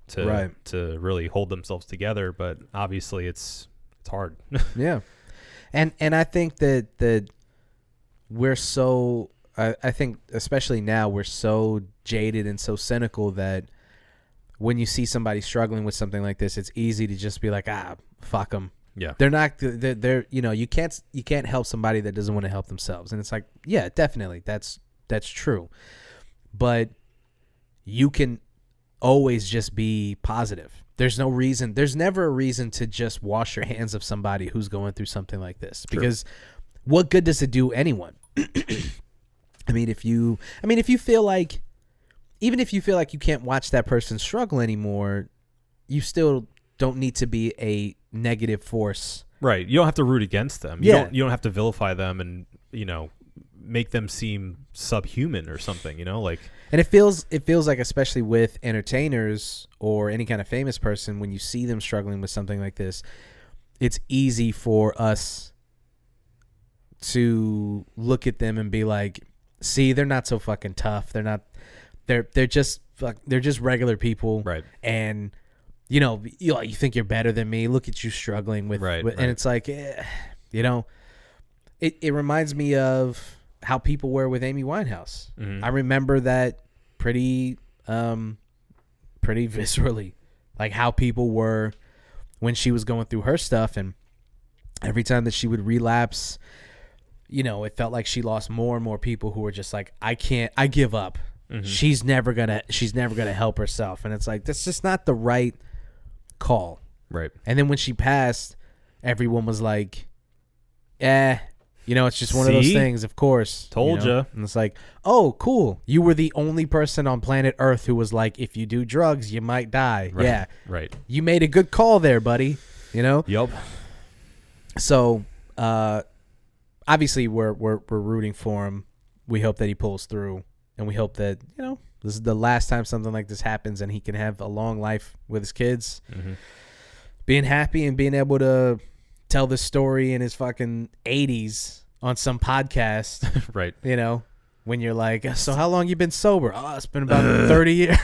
to really hold themselves together. But obviously it's hard. Yeah. And I think that we're so, I think especially now we're so jaded and so cynical that when you see somebody struggling with something like this, it's easy to just be like, fuck them. Yeah. They're you know, you can't help somebody that doesn't want to help themselves. And it's like, yeah, definitely. That's true. But you can always just be positive. There's never a reason to just wash your hands of somebody who's going through something like this. True. Because what good does it do anyone? I mean, if you feel like, even if you feel like you can't watch that person struggle anymore, you still don't need to be a negative force. Right. You don't have to root against them. You don't have to vilify them and, you know, make them seem subhuman or something, you know, like. And it feels like, especially with entertainers or any kind of famous person, when you see them struggling with something like this, it's easy for us to look at them and be like, see, they're not so fucking tough. They're just regular people. Right. And you know, you think you're better than me. Look at you struggling with, right. And it's like, you know, it reminds me of how people were with Amy Winehouse. I remember that pretty viscerally, like how people were when she was going through her stuff, and every time that she would relapse, you know, it felt like she lost more and more people who were just like, I give up. She's never gonna help herself. And it's like, that's just not the right call. Right. And then when she passed, everyone was like, you know, it's just one of those things, of course. Told you. And it's like, oh, cool. You were the only person on planet Earth who was like, if you do drugs, you might die. Right. Yeah. Right. You made a good call there, buddy. You know? Yup. So, obviously, we're rooting for him. We hope that he pulls through. And we hope that, you know, this is the last time something like this happens and he can have a long life with his kids. Being happy and being able to tell this story in his fucking 80s on some podcast. Right. You know, when you're like, so how long you been sober? Oh, it's been about 30 years.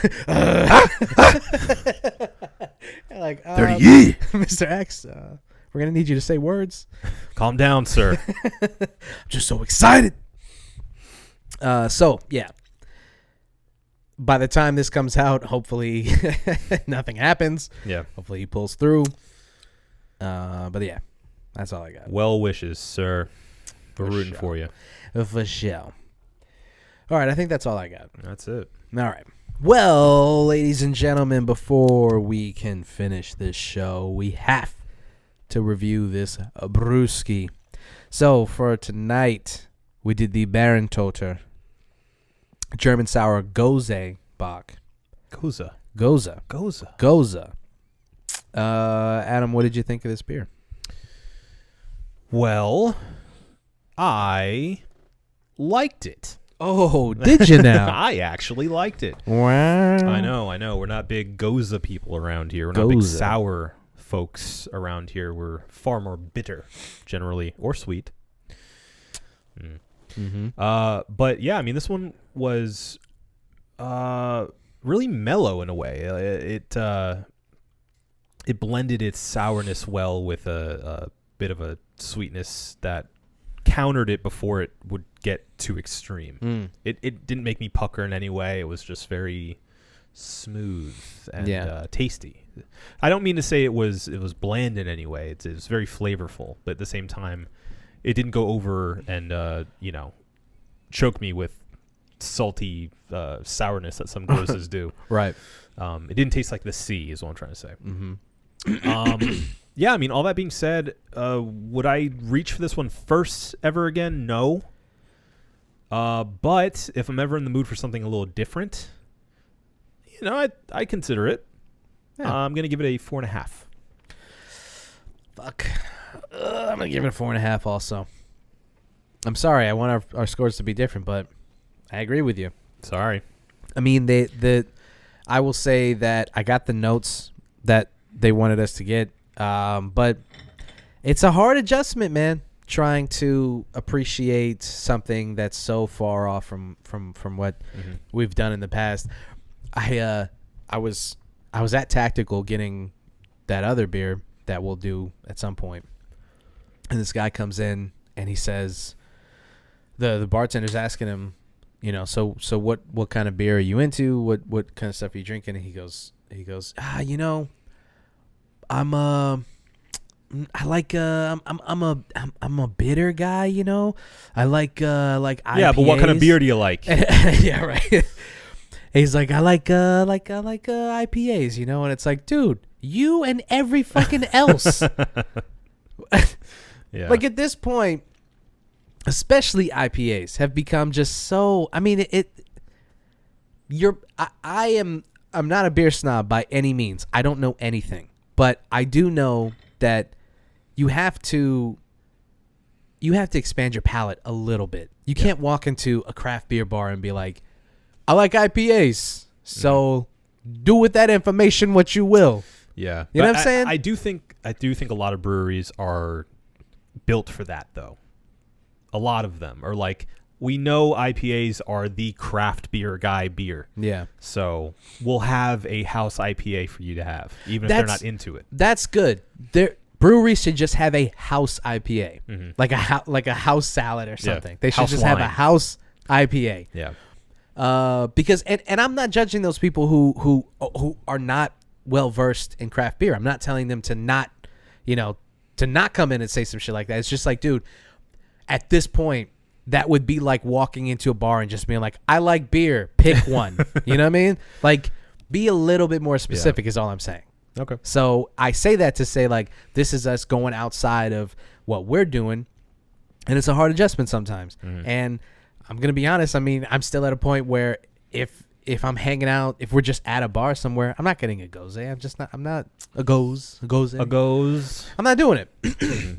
Like, 30 years. Mr. X, we're going to need you to say words. Calm down, sir. I'm just so excited. So, yeah. By the time this comes out, hopefully nothing happens. Yeah. Hopefully he pulls through. But yeah, that's all I got. Well wishes, sir. We're rooting for you. For sure. All right, I think that's all I got. That's it. All right. Well, ladies and gentlemen, before we can finish this show, we have to review this brewski. So for tonight, we did the Bärentöter German sour Gose Bock. Gose. Adam, what did you think of this beer? Well, I liked it. Oh, did you now? I actually liked it. Wow. I know. We're not big Gose people around here. We're not big sour folks around here. We're far more bitter, generally, or sweet. But yeah, I mean, this one was really mellow in a way. It blended its sourness well with a bit of a sweetness that countered it before it would get too extreme. It didn't make me pucker in any way. It was just very smooth and tasty. I don't mean to say it was bland in any way. It was very flavorful, but at the same time, it didn't go over and choke me with salty sourness that some Goses do. Right. It didn't taste like the sea, is what I'm trying to say. Yeah, I mean, all that being said, would I reach for this one first ever again? No. But if I'm ever in the mood for something a little different, I consider it. Yeah. I'm going to give it a 4.5. Fuck. I'm going to give it a 4.5 also. I'm sorry. I want our scores to be different, but I agree with you. Sorry. I mean, I will say that I got the notes that they wanted us to get, but it's a hard adjustment, man, trying to appreciate something that's so far off from what we've done in the past. I was at Tactical getting that other beer that we'll do at some point, and this guy comes in and he says, the bartender's asking him, so what kind of beer are you into? What kind of stuff are you drinking? And he goes, I'm a bitter guy, I like IPAs. Yeah, but what kind of beer do you like? Yeah, right. He's like, I like IPAs, and it's like, dude, you and every fucking else. Yeah. Like at this point, especially IPAs have become just so. I mean, I'm not a beer snob by any means. I don't know anything, but I do know that you have to expand your palate a little bit. You can't walk into a craft beer bar and be like, I like IPAs, so do with that information what you will. Yeah, you know what I'm saying? I do think a lot of breweries are built for that, though. A lot of them are like, we know IPAs are the craft beer guy beer. Yeah. So we'll have a house IPA for you to have, even if they're not into it. That's good. Breweries should just have a house IPA, like a house salad or something. Yeah. They should just have a house IPA. Yeah. Because and I'm not judging those people who are not well versed in craft beer. I'm not telling them to not come in and say some shit like that. It's just like, dude, at this point, that would be like walking into a bar and just being like, I like beer, pick one. You know what I mean? Like, be a little bit more specific is all I'm saying. Okay. So I say that to say, like, this is us going outside of what we're doing, and it's a hard adjustment sometimes. And I'm going to be honest. I mean, I'm still at a point where if I'm hanging out, if we're just at a bar somewhere, I'm not getting a Gose. I'm not a Gose. I'm not doing it.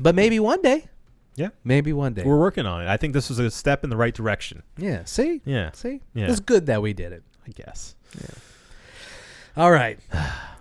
But maybe one day. Yeah. Maybe one day. We're working on it. I think this was a step in the right direction. Yeah. See? Yeah. See? Yeah. It's good that we did it. I guess. Yeah. All right.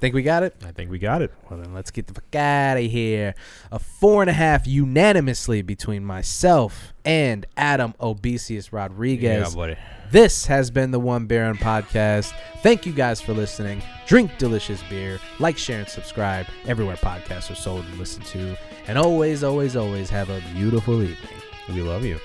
Think we got it? I think we got it. Well, then let's get the fuck out of here. A 4.5 unanimously between myself and Adam Obesius Rodriguez. Yeah, buddy. This has been the One Baron Podcast. Thank you guys for listening. Drink delicious beer. Like, share, and subscribe everywhere podcasts are sold and listened to. And always, always, always have a beautiful evening. We love you.